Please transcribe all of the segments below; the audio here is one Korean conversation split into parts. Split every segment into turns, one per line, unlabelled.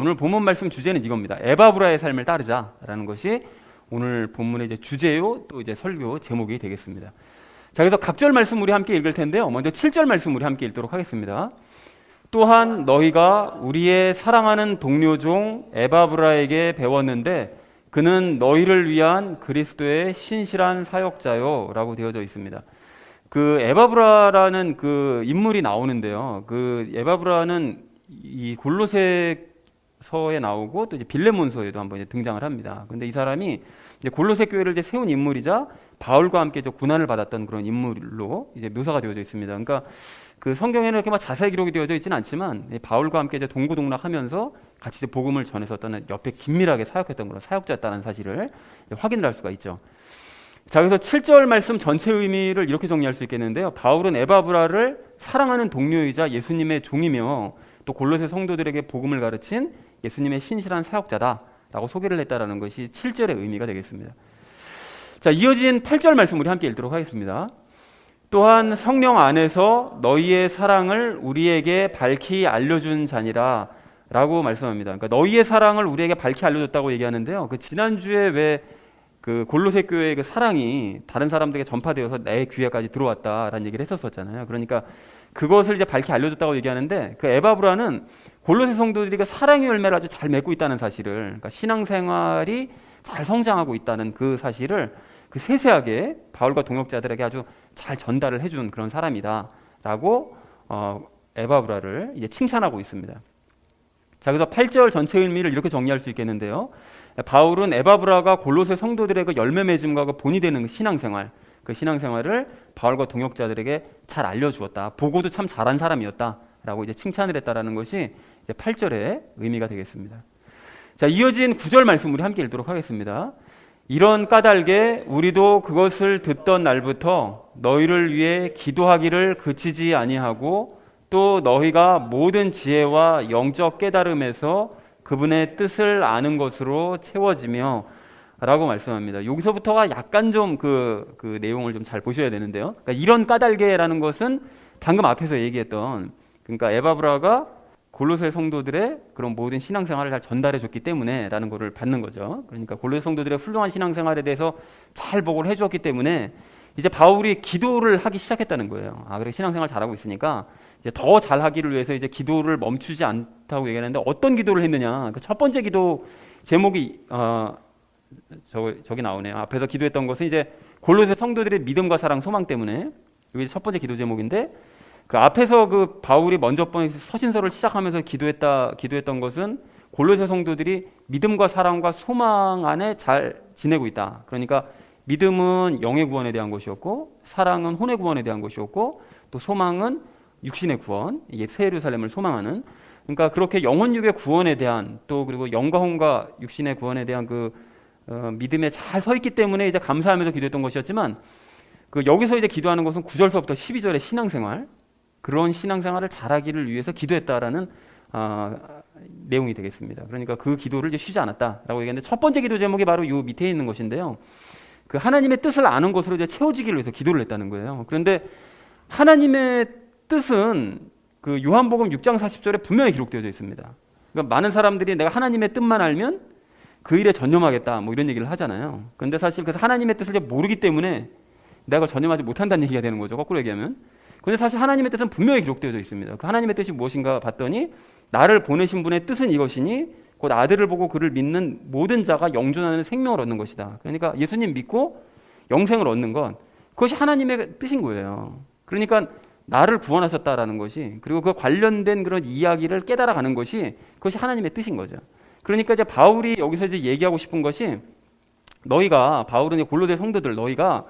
오늘 본문 말씀 주제는 이겁니다. 에바브라의 삶을 따르자라는 것이 오늘 본문의 이제 주제요, 또 이제 설교 제목이 되겠습니다. 자, 그래서 각절 말씀 우리 함께 읽을 텐데요. 먼저 7절 말씀 우리 함께 읽도록 하겠습니다. 또한 너희가 우리의 사랑하는 동료 중 에바브라에게 배웠는데 그는 너희를 위한 그리스도의 신실한 사역자요 라고 되어져 있습니다. 그 에바브라라는 그 인물이 나오는데요. 그 에바브라는 이 골로새서에 나오고 또 이제 빌레몬서에도 한번 이제 등장을 합니다. 근데 이 사람이 이제 골로새 교회를 이제 세운 인물이자 바울과 함께 이제 고난을 받았던 그런 인물로 이제 묘사가 되어져 있습니다. 그러니까 그 성경에는 이렇게 막 자세히 기록이 되어져 있지는 않지만 바울과 함께 이제 동고동락하면서 같이 이제 복음을 전했었던, 옆에 긴밀하게 사역했던 그런 사역자였다는 사실을 확인을 할 수가 있죠. 자, 그래서 7절 말씀 전체 의미를 이렇게 정리할 수 있겠는데요. 바울은 에바브라를 사랑하는 동료이자 예수님의 종이며 또 골로새 성도들에게 복음을 가르친 예수님의 신실한 사역자다라고 소개를 했다라는 것이 7절의 의미가 되겠습니다. 자, 이어진 8절 말씀 우리 함께 읽도록 하겠습니다. 또한 성령 안에서 너희의 사랑을 우리에게 밝히 알려준 자니라 라고 말씀합니다. 그러니까 너희의 사랑을 우리에게 밝히 알려줬다고 얘기하는데요. 그 지난주에 왜 그 골로새 교회의 그 사랑이 다른 사람들에게 전파되어서 내 귀에까지 들어왔다라는 얘기를 했었잖아요. 그러니까 그것을 이제 밝히 알려줬다고 얘기하는데, 그 에바브라는 골로새 성도들이 그 사랑의 열매를 아주 잘 맺고 있다는 사실을, 그러니까 신앙생활이 잘 성장하고 있다는 그 사실을 그 세세하게 바울과 동역자들에게 아주 잘 전달을 해준 그런 사람이다라고 에바브라를 이제 칭찬하고 있습니다. 자, 그래서 8절 전체 의미를 이렇게 정리할 수 있겠는데요. 바울은 에바브라가 골로새 성도들의 그 열매 맺음과 그 본이 되는 신앙생활, 그 신앙생활을 바울과 동역자들에게 잘 알려주었다. 보고도 참 잘한 사람이었다라고 이제 칭찬을 했다라는 것이 이제 8절의 의미가 되겠습니다. 자, 이어진 9절 말씀 우리 함께 읽도록 하겠습니다. 이런 까닭에 우리도 그것을 듣던 날부터 너희를 위해 기도하기를 그치지 아니하고 또 너희가 모든 지혜와 영적 깨달음에서 그분의 뜻을 아는 것으로 채워지며 라고 말씀합니다. 여기서부터가 약간 좀 그 내용을 좀 잘 보셔야 되는데요. 그러니까 이런 까닭에라는 것은 방금 앞에서 얘기했던, 그러니까 에바브라가 골로새 성도들의 그런 모든 신앙생활을 잘 전달해 줬기 때문에 라는 것을 받는 거죠. 그러니까 골로새 성도들의 훌륭한 신앙생활에 대해서 잘 보고를 해주었기 때문에 이제 바울이 기도를 하기 시작했다는 거예요. 아, 그래, 신앙생활 잘하고 있으니까 이제 더 잘하기를 위해서 이제 기도를 멈추지 않다고 얘기하는데, 어떤 기도를 했느냐? 그 첫 번째 기도 제목이 저기 나오네요. 앞에서 기도했던 것은 이제 골로새 성도들의 믿음과 사랑, 소망 때문에, 이게 첫 번째 기도 제목인데, 그 앞에서 그 바울이 먼저 서신서를 시작하면서 기도했던 것은 골로새 성도들이 믿음과 사랑과 소망 안에 잘 지내고 있다. 그러니까 믿음은 영의 구원에 대한 것이었고, 사랑은 혼의 구원에 대한 것이었고, 또 소망은 육신의 구원, 이게 새 예루살렘을 소망하는, 그러니까 그렇게 영혼육의 구원에 대한, 또 그리고 영과 혼과 육신의 구원에 대한 그 믿음에 잘 서 있기 때문에 이제 감사하면서 기도했던 것이었지만, 그 여기서 이제 기도하는 것은 9절서부터 12절의 신앙생활, 그런 신앙생활을 잘하기를 위해서 기도했다라는 내용이 되겠습니다. 그러니까 그 기도를 이제 쉬지 않았다라고 얘기했는데, 첫 번째 기도 제목이 바로 이 밑에 있는 것인데요. 그 하나님의 뜻을 아는 것으로 이제 채워지기를 위해서 기도를 했다는 거예요. 그런데 하나님의 뜻은 그 요한복음 6장 40절에 분명히 기록되어져 있습니다. 그러니까 많은 사람들이 내가 하나님의 뜻만 알면 그 일에 전념하겠다 뭐 이런 얘기를 하잖아요. 그런데 사실 그래서 하나님의 뜻을 모르기 때문에 내가 전념하지 못한다는 얘기가 되는 거죠. 거꾸로 얘기하면. 그런데 사실 하나님의 뜻은 분명히 기록되어져 있습니다. 그 하나님의 뜻이 무엇인가 봤더니, 나를 보내신 분의 뜻은 이것이니 곧 아들을 보고 그를 믿는 모든 자가 영존하는 생명을 얻는 것이다. 그러니까 예수님 믿고 영생을 얻는 것, 그것이 하나님의 뜻인 거예요. 그러니까 나를 구원하셨다라는 것이, 그리고 그 관련된 그런 이야기를 깨달아가는 것이, 그것이 하나님의 뜻인 거죠. 그러니까 이제 바울이 여기서 이제 얘기하고 싶은 것이, 너희가, 바울은 골로새 성도들, 너희가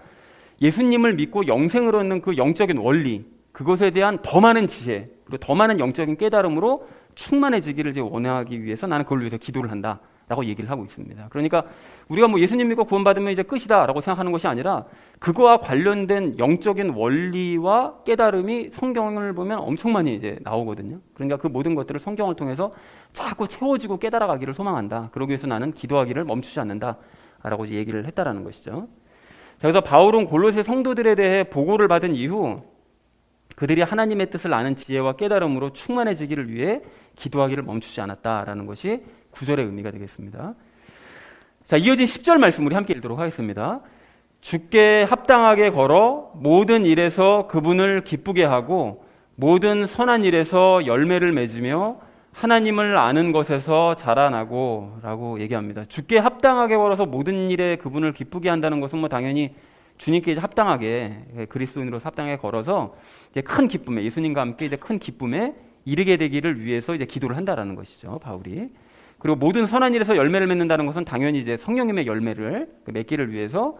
예수님을 믿고 영생을 얻는 그 영적인 원리, 그것에 대한 더 많은 지혜, 그리고 더 많은 영적인 깨달음으로 충만해지기를 이제 원하기 위해서 나는 그걸 위해서 기도를 한다라고 얘기를 하고 있습니다. 그러니까 우리가 뭐 예수님 믿고 구원받으면 이제 끝이다라고 생각하는 것이 아니라, 그거와 관련된 영적인 원리와 깨달음이 성경을 보면 엄청 많이 이제 나오거든요. 그러니까 그 모든 것들을 성경을 통해서 자꾸 채워지고 깨달아가기를 소망한다. 그러기 위해서 나는 기도하기를 멈추지 않는다라고 이제 얘기를 했다라는 것이죠. 자, 그래서 바울은 골로새 성도들에 대해 보고를 받은 이후 그들이 하나님의 뜻을 아는 지혜와 깨달음으로 충만해지기를 위해 기도하기를 멈추지 않았다라는 것이 9절의 의미가 되겠습니다. 자, 이어진 10절 말씀 우리 함께 읽도록 하겠습니다. 주께 합당하게 걸어 모든 일에서 그분을 기쁘게 하고 모든 선한 일에서 열매를 맺으며 하나님을 아는 것에서 자라나고 라고 얘기합니다. 주께 합당하게 걸어서 모든 일에 그분을 기쁘게 한다는 것은 뭐 당연히 주님께 이제 합당하게 그리스도인으로서 합당하게 걸어서 이제 큰 기쁨에 예수님과 함께 이제 큰 기쁨에 이르게 되기를 위해서 이제 기도를 한다라는 것이죠, 바울이. 그리고 모든 선한 일에서 열매를 맺는다는 것은 당연히 이제 성령님의 열매를 맺기를 위해서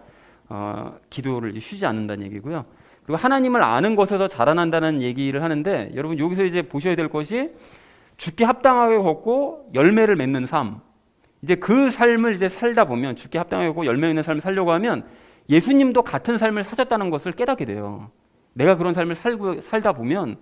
기도를 이제 쉬지 않는다는 얘기고요. 그리고 하나님을 아는 것에서 자라난다는 얘기를 하는데 여러분 여기서 이제 보셔야 될 것이 주께 합당하게 걷고 열매를 맺는 삶. 이제 그 삶을 이제 살다 보면 주께 합당하게 걷고 열매 맺는 삶을 살려고 하면 예수님도 같은 삶을 사셨다는 것을 깨닫게 돼요. 내가 그런 삶을 살다 보면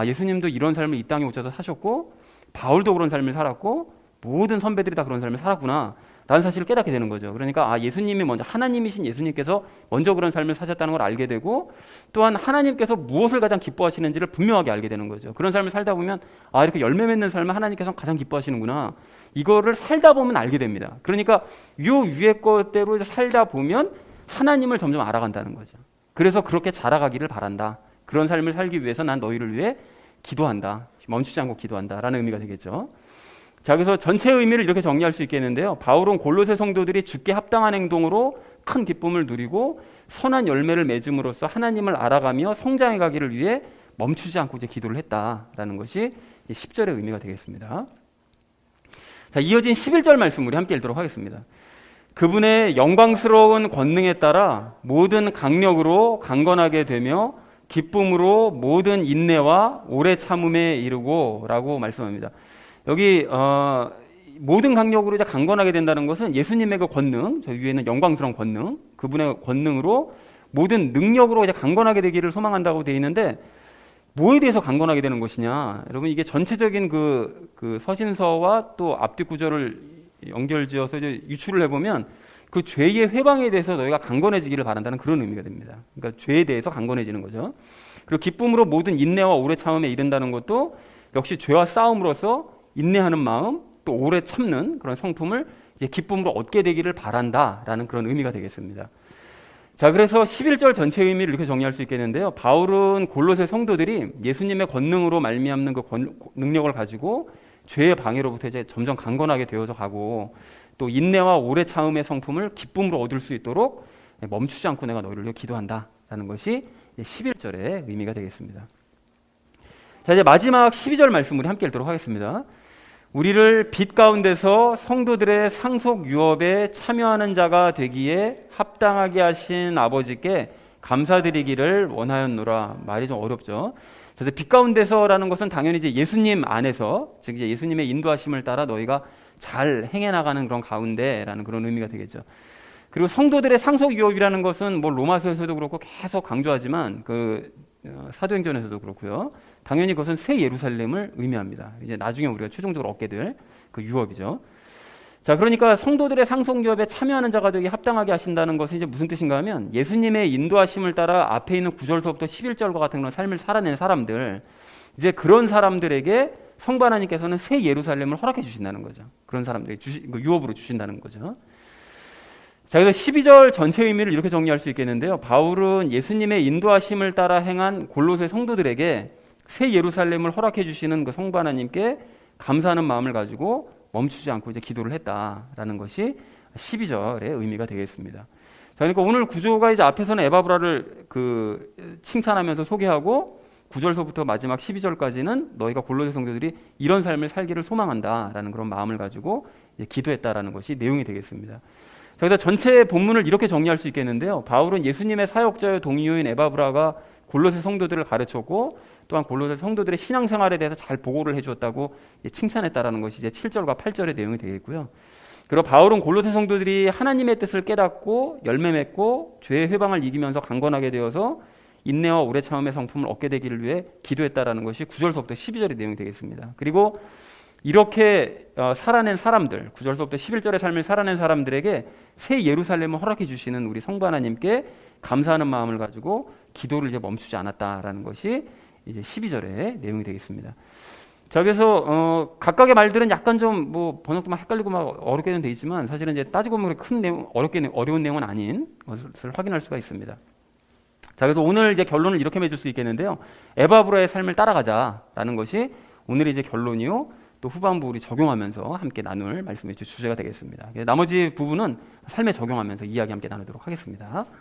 예수님도 이런 삶을 이 땅에 오셔서 사셨고 바울도 그런 삶을 살았고 모든 선배들이 다 그런 삶을 살았구나 라는 사실을 깨닫게 되는 거죠. 그러니까 예수님이 먼저 하나님이신 예수님께서 먼저 그런 삶을 사셨다는 걸 알게 되고 또한 하나님께서 무엇을 가장 기뻐하시는지를 분명하게 알게 되는 거죠. 그런 삶을 살다 보면 이렇게 열매 맺는 삶을 하나님께서 가장 기뻐하시는구나, 이거를 살다 보면 알게 됩니다. 그러니까 요 위에 것대로 살다 보면 하나님을 점점 알아간다는 거죠. 그래서 그렇게 자라가기를 바란다. 그런 삶을 살기 위해서 난 너희를 위해 기도한다. 멈추지 않고 기도한다라는 의미가 되겠죠. 자, 그래서 전체 의미를 이렇게 정리할 수 있겠는데요. 바울은 골로새 성도들이 주께 합당한 행동으로 큰 기쁨을 누리고 선한 열매를 맺음으로써 하나님을 알아가며 성장해 가기를 위해 멈추지 않고 이제 기도를 했다라는 것이 10절의 의미가 되겠습니다. 자, 이어진 11절 말씀 우리 함께 읽도록 하겠습니다. 그분의 영광스러운 권능에 따라 모든 강력으로 강건하게 되며 기쁨으로 모든 인내와 오래 참음에 이르고 라고 말씀합니다. 여기 모든 강력으로 이제 강건하게 된다는 것은 예수님의 그 권능, 저 위에는 영광스러운 권능, 그분의 권능으로 모든 능력으로 이제 강건하게 되기를 소망한다고 되어 있는데 뭐에 대해서 강건하게 되는 것이냐? 여러분 이게 전체적인 그 서신서와 또 앞뒤 구절을 연결지어서 이제 유출을 해보면 그 죄의 회방에 대해서 너희가 강건해지기를 바란다는 그런 의미가 됩니다. 그러니까 죄에 대해서 강건해지는 거죠. 그리고 기쁨으로 모든 인내와 오래 참음에 이른다는 것도 역시 죄와 싸움으로써 인내하는 마음, 또 오래 참는 그런 성품을 이제 기쁨으로 얻게 되기를 바란다라는 그런 의미가 되겠습니다. 자, 그래서 11절 전체 의미를 이렇게 정리할 수 있겠는데요. 바울은 골로새 성도들이 예수님의 권능으로 말미암는 그 능력을 가지고 죄의 방해로부터 이제 점점 강건하게 되어져 가고 또 인내와 오래 참음의 성품을 기쁨으로 얻을 수 있도록 멈추지 않고 내가 너희를 위해 기도한다라는 것이 11절의 의미가 되겠습니다. 자, 이제 마지막 12절 말씀 우리 함께 읽도록 하겠습니다. 우리를 빛 가운데서 성도들의 상속 유업에 참여하는 자가 되기에 합당하게 하신 아버지께 감사드리기를 원하였노라. 말이 좀 어렵죠. 그래서 빛 가운데서라는 것은 당연히 이제 예수님 안에서, 즉 이제 예수님의 인도하심을 따라 너희가 잘 행해 나가는 그런 가운데라는 그런 의미가 되겠죠. 그리고 성도들의 상속 유업이라는 것은 뭐 로마서에서도 그렇고 계속 강조하지만 사도행전에서도 그렇고요. 당연히 그것은 새 예루살렘을 의미합니다. 이제 나중에 우리가 최종적으로 얻게 될 그 유업이죠. 자, 그러니까 성도들의 상속 유업에 참여하는 자가 되게 합당하게 하신다는 것은 이제 무슨 뜻인가 하면 예수님의 인도하심을 따라 앞에 있는 9절서부터 11절과 같은 그런 삶을 살아낸 사람들, 이제 그런 사람들에게 성부 하나님께서는 새 예루살렘을 허락해 주신다는 거죠. 그런 사람들이 유업으로 주신다는 거죠. 자, 그래서 12절 전체 의미를 이렇게 정리할 수 있겠는데요. 바울은 예수님의 인도하심을 따라 행한 골로새 성도들에게 새 예루살렘을 허락해 주시는 그 성부 하나님께 감사하는 마음을 가지고 멈추지 않고 이제 기도를 했다라는 것이 12절의 의미가 되겠습니다. 자, 그러니까 오늘 구조가 이제 앞에서는 에바브라를 칭찬하면서 소개하고 9절서부터 마지막 12절까지는 너희가 골로새 성도들이 이런 삶을 살기를 소망한다라는 그런 마음을 가지고 이제 기도했다라는 것이 내용이 되겠습니다. 그래서 전체 본문을 이렇게 정리할 수 있겠는데요. 바울은 예수님의 사역자의 동료인 에바브라가 골로새 성도들을 가르쳤고 또한 골로새 성도들의 신앙생활에 대해서 잘 보고를 해주었다고 칭찬했다라는 것이 이제 7절과 8절의 내용이 되겠고요. 그리고 바울은 골로새 성도들이 하나님의 뜻을 깨닫고 열매 맺고 죄의 회방을 이기면서 강건하게 되어서 인내와 오래 참음의 성품을 얻게 되기를 위해 기도했다라는 것이 9절서부터 12절의 내용이 되겠습니다. 그리고 이렇게 살아낸 사람들, 9절서부터 11절의 삶을 살아낸 사람들에게 새 예루살렘을 허락해 주시는 우리 성부 하나님께 감사하는 마음을 가지고 기도를 이제 멈추지 않았다라는 것이 이제 12절의 내용이 되겠습니다. 자, 그래서 각각의 말들은 약간 좀 뭐 번역도 막 헷갈리고 막 어렵게는 돼 있지만 사실은 이제 따지고 보면 큰 내용, 어려운 내용은 아닌 것을 확인할 수가 있습니다. 자, 그래서 오늘 이제 결론을 이렇게 맺을 수 있겠는데요. 에바브라의 삶을 따라가자라는 것이 오늘의 이제 결론이요. 또 후반부 우리 적용하면서 함께 나눌 말씀의 주제가 되겠습니다. 나머지 부분은 삶에 적용하면서 이야기 함께 나누도록 하겠습니다.